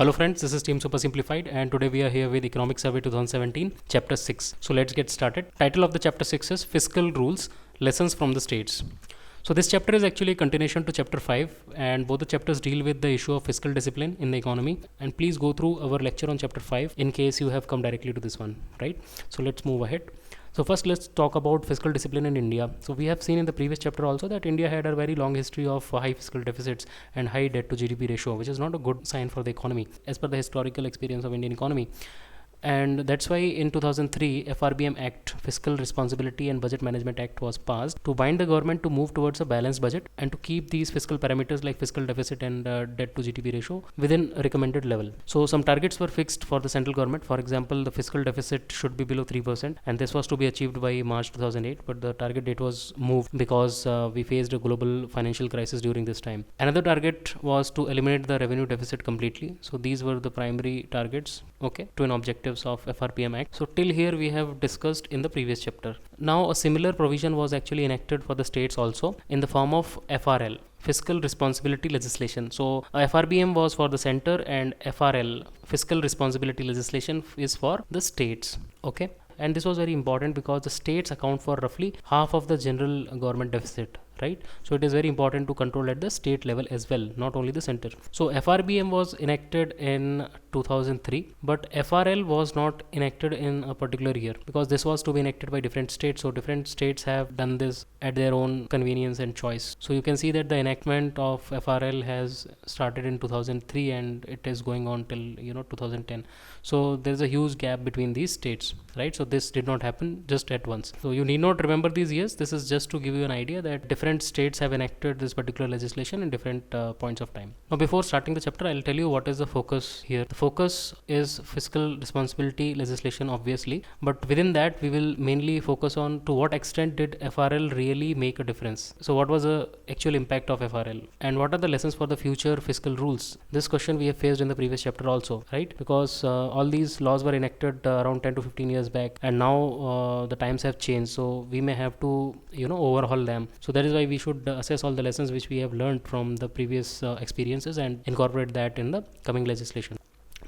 Hello friends, this is Team Super Simplified and today we are here with Economic Survey 2017, Chapter 6. So let's get started. Title of the Chapter 6 is Fiscal Rules, Lessons from the States. So this chapter is actually a continuation to Chapter 5 and both the chapters deal with the issue of fiscal discipline in the economy. And please go through our lecture on Chapter 5 in case you have come directly to this one, right? So let's move ahead. So first let's talk about fiscal discipline in India. So we have seen in the previous chapter also that India had a very long history of high fiscal deficits and high debt to GDP ratio, which is not a good sign for the economy as per the historical experience of Indian economy. And that's why in 2003 FRBM Act, Fiscal Responsibility and Budget Management Act, was passed to bind the government to move towards a balanced budget and to keep these fiscal parameters like fiscal deficit and debt to GDP ratio within a recommended level. So some targets were fixed for the central government. For example, the fiscal deficit should be below 3% and this was to be achieved by March 2008, but the target date was moved because we faced a global financial crisis during this time. Another target was to eliminate the revenue deficit completely. So these were the primary targets, okay, twin objectives of FRPM Act. So till here we have discussed in the previous chapter. Now a similar provision was actually enacted for the states also in the form of FRL, Fiscal Responsibility Legislation. So FRBM was for the center and FRL, Fiscal Responsibility Legislation, is for the states, okay. And this was very important because the states account for roughly half of the general government deficit, right? So it is very important to control at the state level as well, not only the center. So FRBM was enacted in 2003, but FRL was not enacted in a particular year because this was to be enacted by different states. So different states have done this at their own convenience and choice. So you can see that the enactment of FRL has started in 2003 and it is going on till 2010. So there is a huge gap between these states, right? So this did not happen just at once. So you need not remember these years. This is just to give you an idea that different states have enacted this particular legislation in different points of time. Now before starting the chapter, I'll tell you what is the focus here. The focus is fiscal responsibility legislation, obviously, but within that we will mainly focus on to what extent did FRL really make a difference. So what was the actual impact of FRL and what are the lessons for the future fiscal rules? This question we have faced in the previous chapter also, right? Because all these laws were enacted around 10 to 15 years back and now the times have changed, so we may have to overhaul them. So that is why we should assess all the lessons which we have learned from the previous experiences and incorporate that in the coming legislation.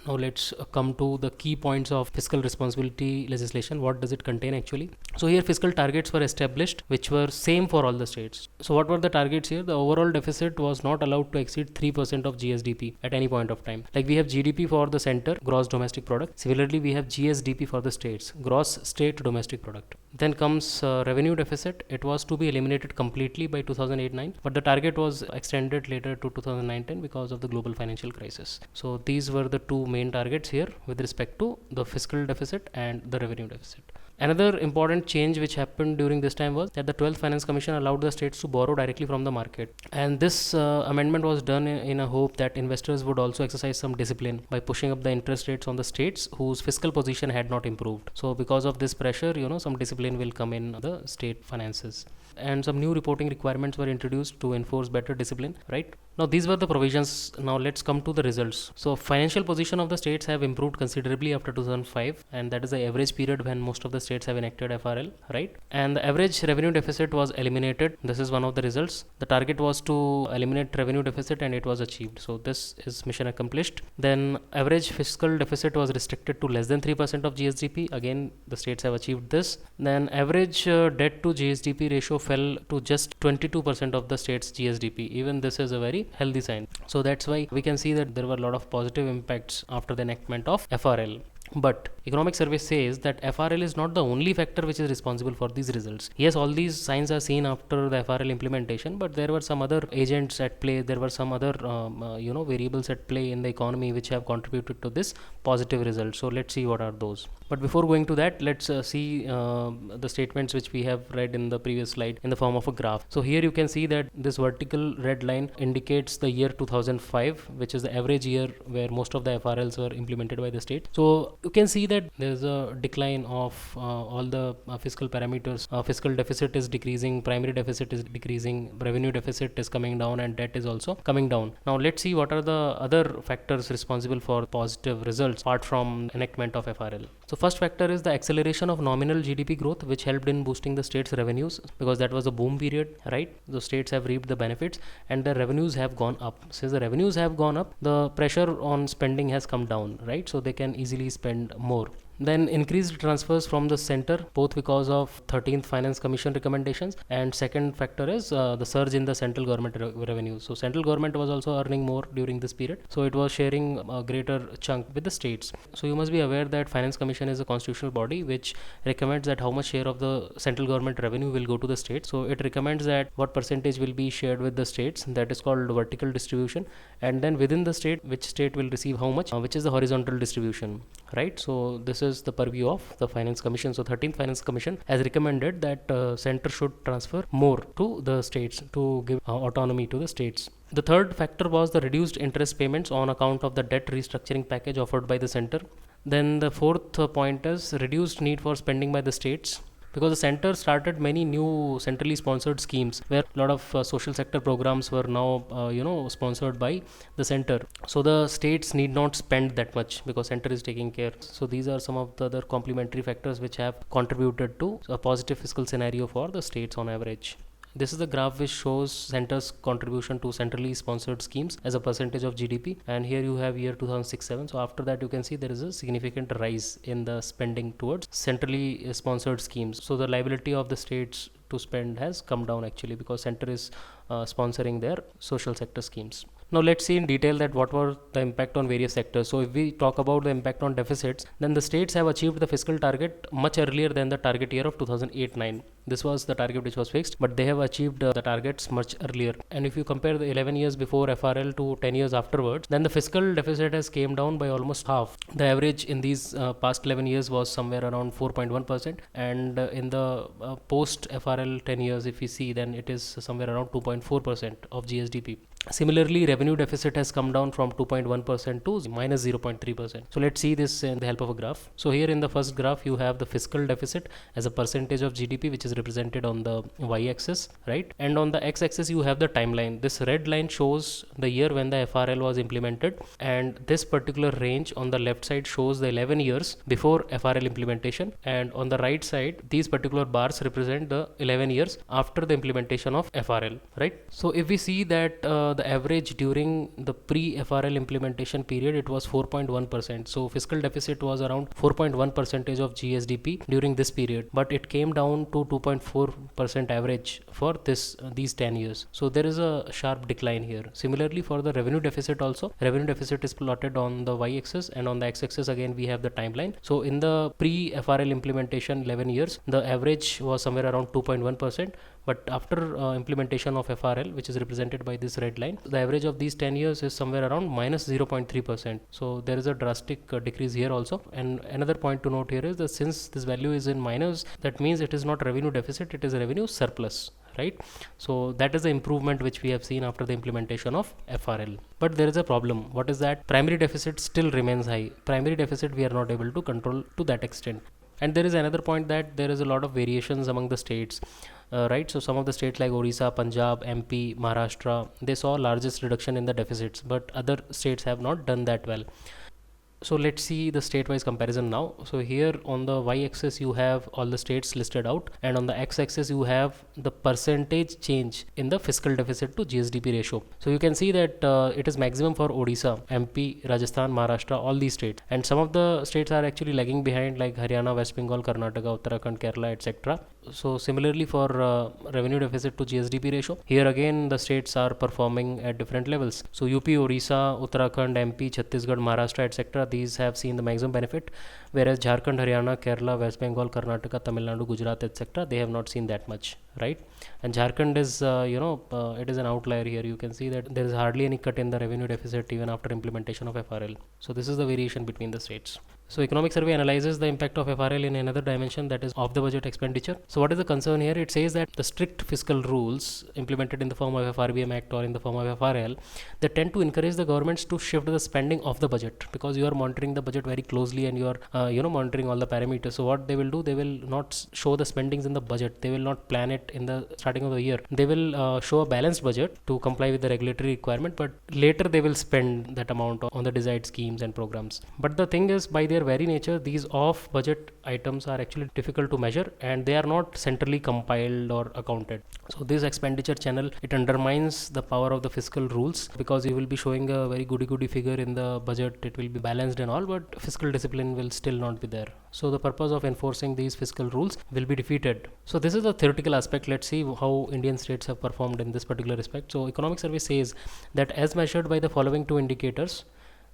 Now let's come to the key points of fiscal responsibility legislation. What does it contain actually? So here fiscal targets were established which were same for all the states. So what were the targets here? The overall deficit was not allowed to exceed 3% of GSDP at any point of time. Like we have GDP for the center, gross domestic product. Similarly we have GSDP for the states, gross state domestic product. Then comes revenue deficit. It was to be eliminated completely by 2008-9, but the target was extended later to 2009-10 because of the global financial crisis. So these were the two main targets here with respect to the fiscal deficit and the revenue deficit. Another important change which happened during this time was that the 12th Finance Commission allowed the states to borrow directly from the market. And this amendment was done in a hope that investors would also exercise some discipline by pushing up the interest rates on the states whose fiscal position had not improved. So because of this pressure, some discipline will come in the state finances. And some new reporting requirements were introduced to enforce better discipline, right? Now these were the provisions. Now let's come to the results. So financial position of the states have improved considerably after 2005, and that is the average period when most of the states have enacted FRL, right? And the average revenue deficit was eliminated. This is one of the results. The target was to eliminate revenue deficit and it was achieved. So this is mission accomplished. Then average fiscal deficit was restricted to less than 3% of GSDP. Again, the states have achieved this. Then average debt to GSDP ratio fell to just 22% of the state's GSDP. Even this is a very healthy sign. So that's why we can see that there were a lot of positive impacts after the enactment of FRL. But Economic Survey says that FRL is not the only factor which is responsible for these results. Yes, all these signs are seen after the FRL implementation, but there were some other agents at play. There were some other variables at play in the economy which have contributed to this positive result. So let's see what are those. But before going to that, let's see the statements which we have read in the previous slide in the form of a graph. So here you can see that this vertical red line indicates the year 2005, which is the average year where most of the FRLs were implemented by the state. So you can see that there is a decline of all the fiscal parameters. Fiscal deficit is decreasing, primary deficit is decreasing, revenue deficit is coming down, and debt is also coming down. Now let's see what are the other factors responsible for positive results apart from enactment of FRL. So First factor is the acceleration of nominal GDP growth, which helped in boosting the state's revenues, because that was a boom period, right? The states have reaped the benefits and the revenues have gone up. Since the revenues have gone up, the pressure on spending has come down, right? So they can easily spend more. Then increased transfers from the center, both because of 13th Finance Commission recommendations, and second factor is the surge in the central government revenues. So central government was also earning more during this period, so it was sharing a greater chunk with the states. So you must be aware that Finance Commission is a constitutional body which recommends that how much share of the central government revenue will go to the states. So it recommends that what percentage will be shared with the states. That is called vertical distribution, and then within the state, which state will receive how much, which is the horizontal distribution, right? So this is the purview of the Finance Commission. So 13th Finance Commission has recommended that center should transfer more to the states to give autonomy to the states. The third factor was the reduced interest payments on account of the debt restructuring package offered by the center. Then the fourth point is reduced need for spending by the states, because the center started many new centrally sponsored schemes where a lot of social sector programs were now sponsored by the center. So the states need not spend that much because center is taking care. So these are some of the other complementary factors which have contributed to a positive fiscal scenario for the states on average. This is the graph which shows center's contribution to centrally sponsored schemes as a percentage of GDP, and here you have year 2006-7. So after that you can see there is a significant rise in the spending towards centrally sponsored schemes. So the liability of the states to spend has come down actually, because center is sponsoring their social sector schemes. Now let's see in detail that what were the impact on various sectors. So if we talk about the impact on deficits, then the states have achieved the fiscal target much earlier than the target year of 2008-9. This was the target which was fixed, but they have achieved the targets much earlier. And if you compare the 11 years before FRL to 10 years afterwards, then the fiscal deficit has came down by almost half. The average in these past 11 years was somewhere around 4.1%, and in the post FRL 10 years, if we see, then it is somewhere around 2.4% of GSDP. Similarly, revenue deficit has come down from 2.1% to minus 0.3%. So let's see this in the help of a graph. So here in the first graph, you have the fiscal deficit as a percentage of GDP, which is represented on the y-axis, right? And on the x-axis, you have the timeline. This red line shows the year when the FRL was implemented, and this particular range on the left side shows the 11 years before FRL implementation, and on the right side, these particular bars represent the 11 years after the implementation of FRL, right? So if we see that the average during the pre-FRL implementation period, it was 4.1%. So fiscal deficit was around 4.1% of GSDP during this period, but it came down to 2.4% average for these 10 years. So there is a sharp decline here. Similarly, for the revenue deficit also, revenue deficit is plotted on the y-axis, and on the x-axis again we have the timeline. So in the pre-FRL implementation 11 years, the average was somewhere around 2.1%. But after implementation of FRL, which is represented by this red line, the average of these 10 years is somewhere around minus 0.3%. So there is a drastic decrease here also. And another point to note here is that since this value is in minus, that means it is not revenue deficit, it is a revenue surplus, right? So that is the improvement which we have seen after the implementation of FRL. But there is a problem. What is that? Primary deficit still remains high. Primary deficit we are not able to control to that extent. And there is another point that there is a lot of variations among the states. Right, so some of the states like Odisha, Punjab, MP, Maharashtra, they saw largest reduction in the deficits, but other states have not done that well. So let's see the state-wise comparison now. So here on the y-axis you have all the states listed out, and on the x-axis you have the percentage change in the fiscal deficit to GSDP ratio. So you can see that it is maximum for Odisha, MP, Rajasthan, Maharashtra, all these states, and some of the states are actually lagging behind like Haryana, West Bengal, Karnataka, Uttarakhand, Kerala, etc. So similarly for revenue deficit to GSDP ratio, here again the states are performing at different levels. So UP, Odisha, Uttarakhand, MP, Chhattisgarh, Maharashtra, etc. These have seen the maximum benefit, whereas Jharkhand, Haryana, Kerala, West Bengal, Karnataka, Tamil Nadu, Gujarat, etc. they have not seen that much, right? And Jharkhand is it is an outlier here. You can see that there is hardly any cut in the revenue deficit even after implementation of FRL. So this is the variation between the states. So economic survey analyzes the impact of FRL in another dimension, that is off the budget expenditure. So what is the concern here? It says that the strict fiscal rules implemented in the form of FRBM Act or in the form of FRL, they tend to encourage the governments to shift the spending of the budget, because you are monitoring the budget very closely and you are monitoring all the parameters. So what they will do, they will not show the spendings in the budget. They will not plan it in the starting of the year. They will show a balanced budget to comply with the regulatory requirement, but later they will spend that amount on the desired schemes and programs. But the thing is, by their their very nature, these off budget items are actually difficult to measure and they are not centrally compiled or accounted. So this expenditure channel, it undermines the power of the fiscal rules, because you will be showing a very goody figure in the budget, it will be balanced and all, but fiscal discipline will still not be there. So the purpose of enforcing these fiscal rules will be defeated. So this is the theoretical aspect. Let's see how Indian states have performed in this particular respect. So economic survey says that as measured by the following two indicators,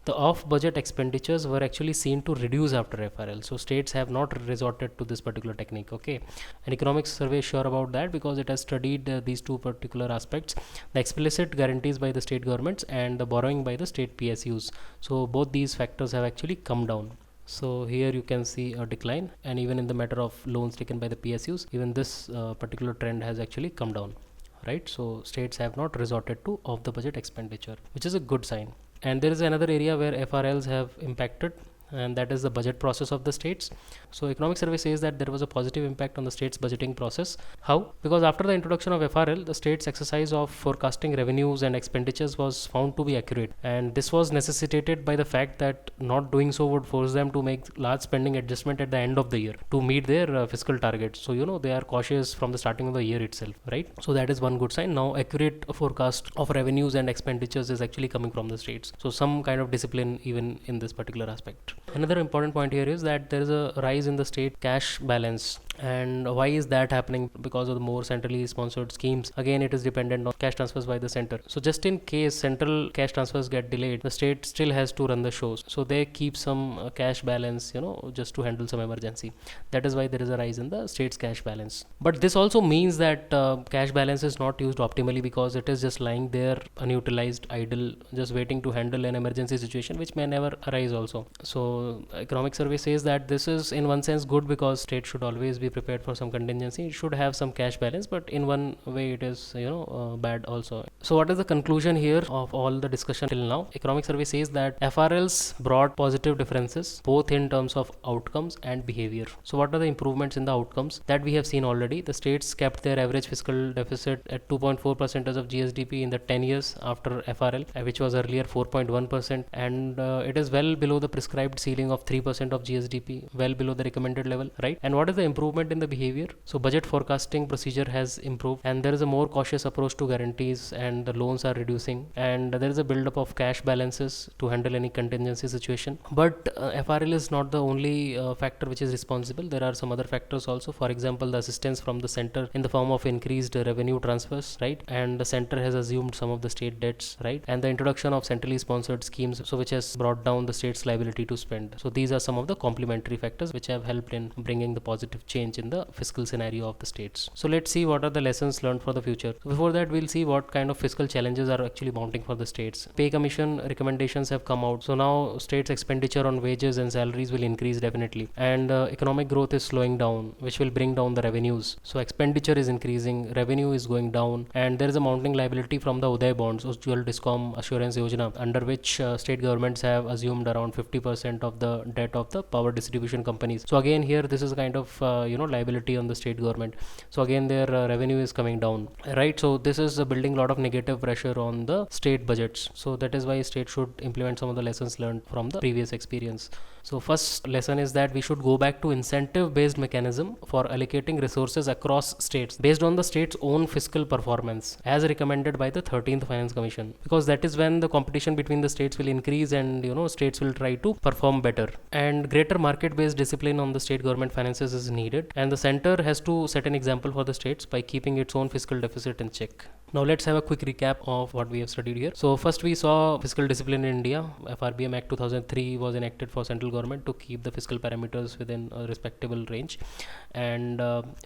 the off-budget expenditures were actually seen to reduce after FRL. So states have not resorted to this particular technique. Okay, and economics survey is sure about that because it has studied these two particular aspects: the explicit guarantees by the state governments and the borrowing by the state PSUs. So both these factors have actually come down. So here you can see a decline, and even in the matter of loans taken by the PSUs, even this particular trend has actually come down, right? So states have not resorted to off the budget expenditure, which is a good sign. And there is another area where FRLs have impacted, and that is the budget process of the states. So economic survey says that there was a positive impact on the states budgeting process. How? Because after the introduction of FRL, the states exercise of forecasting revenues and expenditures was found to be accurate, and this was necessitated by the fact that not doing so would force them to make large spending adjustment at the end of the year to meet their fiscal targets. So they are cautious from the starting of the year itself, right? So that is one good sign. Now accurate forecast of revenues and expenditures is actually coming from the states, so some kind of discipline even in this particular aspect. Another important point here is that there is a rise in the state cash balance. And why is that happening? Because of the more centrally sponsored schemes. Again, it is dependent on cash transfers by the center. So just in case central cash transfers get delayed, the state still has to run the shows. So they keep some cash balance, just to handle some emergency. That is why there is a rise in the state's cash balance. But this also means that cash balance is not used optimally, because it is just lying there unutilized, idle, just waiting to handle an emergency situation which may never arise also. So economic survey says that this is in one sense good, because state should always be prepared for some contingency. It should have some cash balance, but in one way it is bad also. So what is the conclusion here of all the discussion till now? Economic survey says that FRLs brought positive differences both in terms of outcomes and behavior. So what are the improvements in the outcomes that we have seen already? The states kept their average fiscal deficit at 2.4% of GSDP in the 10 years after FRL, which was earlier 4.1%, and it is well below the prescribed ceiling of 3% of GSDP, well below the recommended level, right? And what is the improvement in the behavior? So budget forecasting procedure has improved, and there is a more cautious approach to guarantees, and the loans are reducing, and there is a buildup of cash balances to handle any contingency situation. But FRL is not the only factor which is responsible. There are some other factors also. For example, the assistance from the center in the form of increased revenue transfers, right? And the center has assumed some of the state debts, right? And the introduction of centrally sponsored schemes, so which has brought down the state's liability to spend. So these are some of the complementary factors which have helped in bringing the positive change in the fiscal scenario of the states. So let's see what are the lessons learned for the future. So before that, we'll see what kind of fiscal challenges are actually mounting for the states. Pay commission recommendations have come out. So now states expenditure on wages and salaries will increase definitely, and economic growth is slowing down, which will bring down the revenues. So expenditure is increasing, revenue is going down, and there is a mounting liability from the Uday bonds, Ujjwal Discom Assurance Yojana, under which state governments have assumed around 50% of the debt of the power distribution companies. So again here this is a kind of liability on the state government. So again their revenue is coming down, right? So this is building a lot of negative pressure on the state budgets. So that is why state should implement some of the lessons learned from the previous experience. So first lesson is that we should go back to incentive based mechanism for allocating resources across states based on the state's own fiscal performance as recommended by the 13th Finance Commission, because that is when the competition between the states will increase, and states will try to perform better. And greater market based discipline on the state government finances is needed, and the center has to set an example for the states by keeping its own fiscal deficit in check. Now let's have a quick recap of what we have studied here. So first we saw fiscal discipline in India. FRBM Act 2003 was enacted for central government to keep the fiscal parameters within a respectable range, and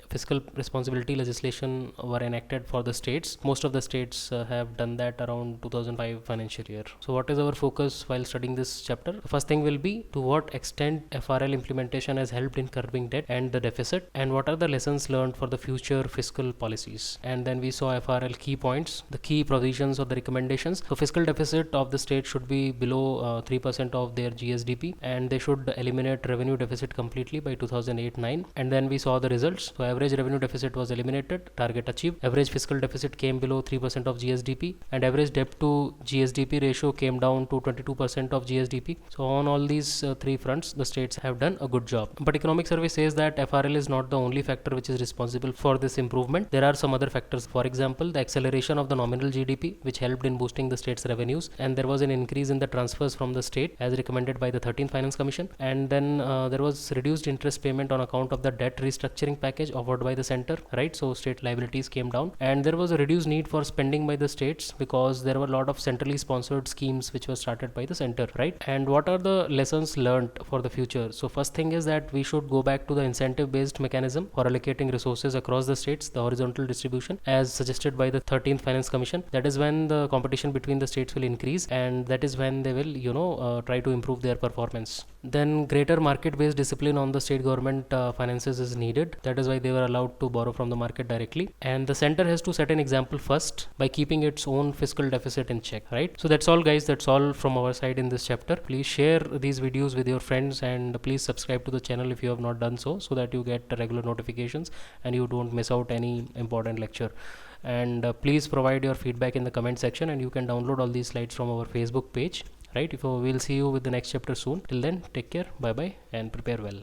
fiscal responsibility legislation were enacted for the states. Most of the states have done that around 2005 financial year. So what is our focus while studying this chapter? The first thing will be to what extent FRL implementation has helped in curbing debt and the deficit, and what are the lessons learned for the future fiscal policies. And then we saw FRL key points, the key provisions of the recommendations. So fiscal deficit of the state should be below 3% of their GSDP, and they should eliminate revenue deficit completely by 2008-9. And then we saw the results. So average revenue deficit was eliminated, target achieved. Average fiscal deficit came below 3% of GSDP, and average debt to GSDP ratio came down to 22% of GSDP. So on all these these three fronts, the states have done a good job. But economic survey says that FRL is not the only factor which is responsible for this improvement. There are some other factors. For example, the acceleration of the nominal GDP, which helped in boosting the state's revenues, and there was an increase in the transfers from the state as recommended by the 13th Finance Commission. And then there was reduced interest payment on account of the debt restructuring package offered by the center, right? So state liabilities came down, and there was a reduced need for spending by the states because there were a lot of centrally sponsored schemes which were started by the center, right? And what are the lessons learned for the future? So first thing is that we should go back to the incentive based mechanism for allocating resources across the states, the horizontal distribution as suggested by the 13th Finance Commission. That is when the competition between the states will increase, and that is when they will try to improve their performance. Then greater market based discipline on the state government finances is needed. That is why they were allowed to borrow from the market directly, and the center has to set an example first by keeping its own fiscal deficit in check, right? So that's all, guys. That's all from our side in this chapter. Please share these videos with your friends, and please subscribe to the channel if you have not done so that you get regular notifications and you don't miss out any important lecture. And please provide your feedback in the comment section, and you can download all these slides from our Facebook page, right? We'll see you with the next chapter soon. Till then, take care, bye bye, and prepare well.